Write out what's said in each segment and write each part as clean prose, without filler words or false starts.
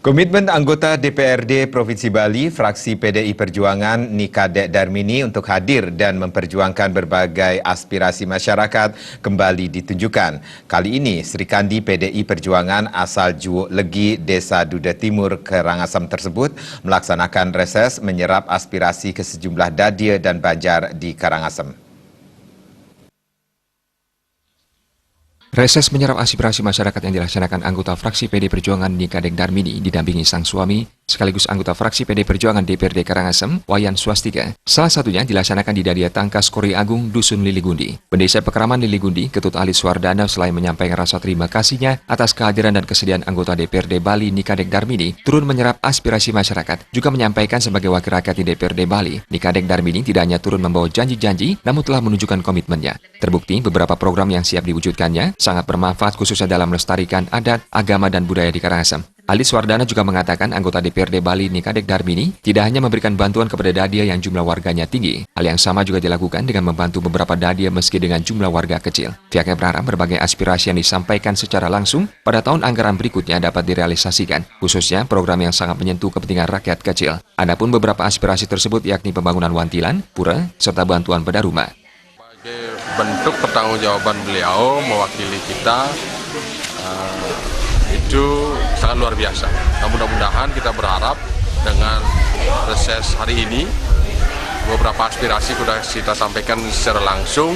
Komitmen anggota DPRD Provinsi Bali, fraksi PDI Perjuangan Nikadek Darmini untuk hadir dan memperjuangkan berbagai aspirasi masyarakat kembali ditunjukkan. Kali ini, Sri Kandi PDI Perjuangan asal Juwuk Legi, Desa Duda Timur, Karangasem tersebut melaksanakan reses menyerap aspirasi ke sejumlah dadia dan banjar di Karangasem. Reses menyerap aspirasi masyarakat yang dilaksanakan anggota fraksi PD Perjuangan Nikadek Darmini didampingi sang suami, sekaligus anggota fraksi PD Perjuangan DPRD Karangasem, Wayan Swastika. Salah satunya dilaksanakan di Dadia Tangkas Kori Agung, Dusun Liligundi. Pendesa Pekeraman Liligundi, Ketut Ali Swardana, selain menyampaikan rasa terima kasihnya atas kehadiran dan kesediaan anggota DPRD Bali Nikadek Darmini turun menyerap aspirasi masyarakat, juga menyampaikan sebagai wakil rakyat di DPRD Bali, Nikadek Darmini tidak hanya turun membawa janji-janji, namun telah menunjukkan komitmennya. Terbukti beberapa program yang siap diwujudkannya sangat bermanfaat khususnya dalam melestarikan adat, agama, dan budaya di Karangasem. Ali Swardana juga mengatakan anggota DPRD Bali Nikadek Darmini tidak hanya memberikan bantuan kepada dadia yang jumlah warganya tinggi. Hal yang sama juga dilakukan dengan membantu beberapa dadia meski dengan jumlah warga kecil. Pihaknya berharap berbagai aspirasi yang disampaikan secara langsung pada tahun anggaran berikutnya dapat direalisasikan, khususnya program yang sangat menyentuh kepentingan rakyat kecil. Adapun beberapa aspirasi tersebut yakni pembangunan wantilan, pura, serta bantuan pada rumah. Bentuk pertanggungjawaban beliau mewakili kita itu sangat luar biasa. Nah, mudah-mudahan kita berharap dengan reses hari ini beberapa aspirasi sudah kita sampaikan secara langsung.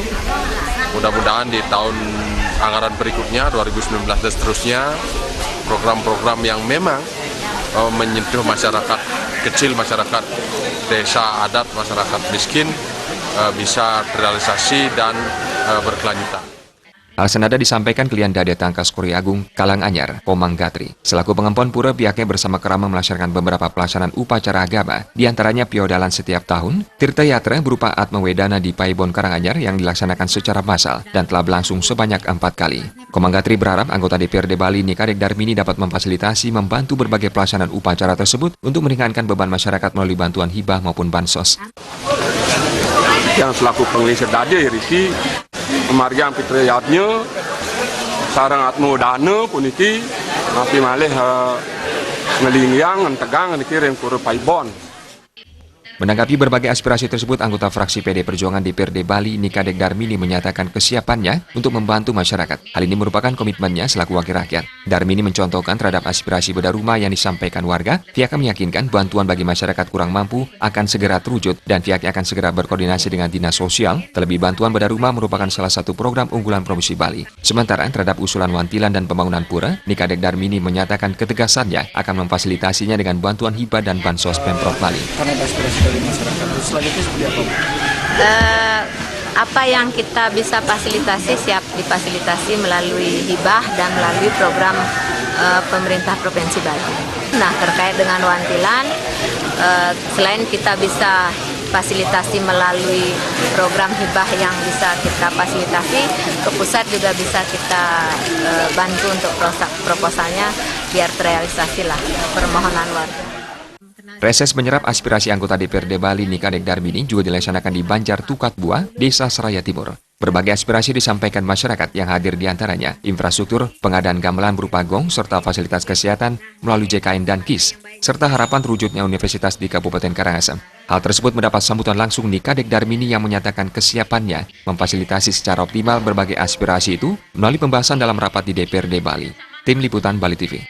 Mudah-mudahan di tahun anggaran berikutnya 2019 dan seterusnya program-program yang memang menyentuh masyarakat kecil, masyarakat desa adat, masyarakat miskin bisa terrealisasi dan berkelanjutan. Hal senada disampaikan klien Dadia Tangkas Kori Agung, Kalang Anyar, Komang Gatri. Selaku pengempon pura, pihaknya bersama kerama melaksanakan beberapa pelaksanaan upacara agama, diantaranya piodalan setiap tahun, Tirta Yatra berupa Atma Wedana di Paibon Karanganyar yang dilaksanakan secara massal dan telah berlangsung sebanyak 4 kali. Komang Gatri berharap anggota DPRD Bali Nikadek Darmini dapat memfasilitasi membantu berbagai pelaksanaan upacara tersebut untuk meringankan beban masyarakat melalui bantuan hibah maupun bansos. Yang selaku pengelisir dadia Riki, Marjang Fitriyatnya, sarang Atmo Dana pun iki, tapi malih ngelingyang, ngetegang, dikirim ke Paibon. Menanggapi berbagai aspirasi tersebut, anggota fraksi PD Perjuangan DPRD Bali Nikadek Darmini menyatakan kesiapannya untuk membantu masyarakat. Hal ini merupakan komitmennya selaku wakil rakyat. Darmini mencontohkan terhadap aspirasi bedah rumah yang disampaikan warga, pihaknya meyakinkan bantuan bagi masyarakat kurang mampu akan segera terwujud dan pihaknya akan segera berkoordinasi dengan dinas sosial. Terlebih bantuan bedah rumah merupakan salah satu program unggulan Provinsi Bali. Sementara terhadap usulan wantilan dan pembangunan pura, Nikadek Darmini menyatakan ketegasannya akan memfasilitasinya dengan bantuan hibah dan bansos Pemprov Bali. Dari masyarakat itu selanjutnya seperti apa? Apa yang kita bisa fasilitasi siap difasilitasi melalui hibah dan melalui program pemerintah Provinsi Bali. Nah, terkait dengan wantilan, selain kita bisa fasilitasi melalui program hibah yang bisa kita fasilitasi, ke pusat juga bisa kita bantu untuk proposalnya biar terrealisasi lah permohonan warga. Reses menyerap aspirasi anggota DPRD Bali Nikadek Darmini juga dilaksanakan di Banjar Tukat Buah, Desa Seraya Timur. Berbagai aspirasi disampaikan masyarakat yang hadir diantaranya infrastruktur, pengadaan gamelan berupa gong, serta fasilitas kesehatan melalui JKN dan KIS, serta harapan terwujudnya universitas di Kabupaten Karangasem. Hal tersebut mendapat sambutan langsung Nikadek Darmini yang menyatakan kesiapannya memfasilitasi secara optimal berbagai aspirasi itu melalui pembahasan dalam rapat di DPRD Bali. Tim Liputan Bali TV.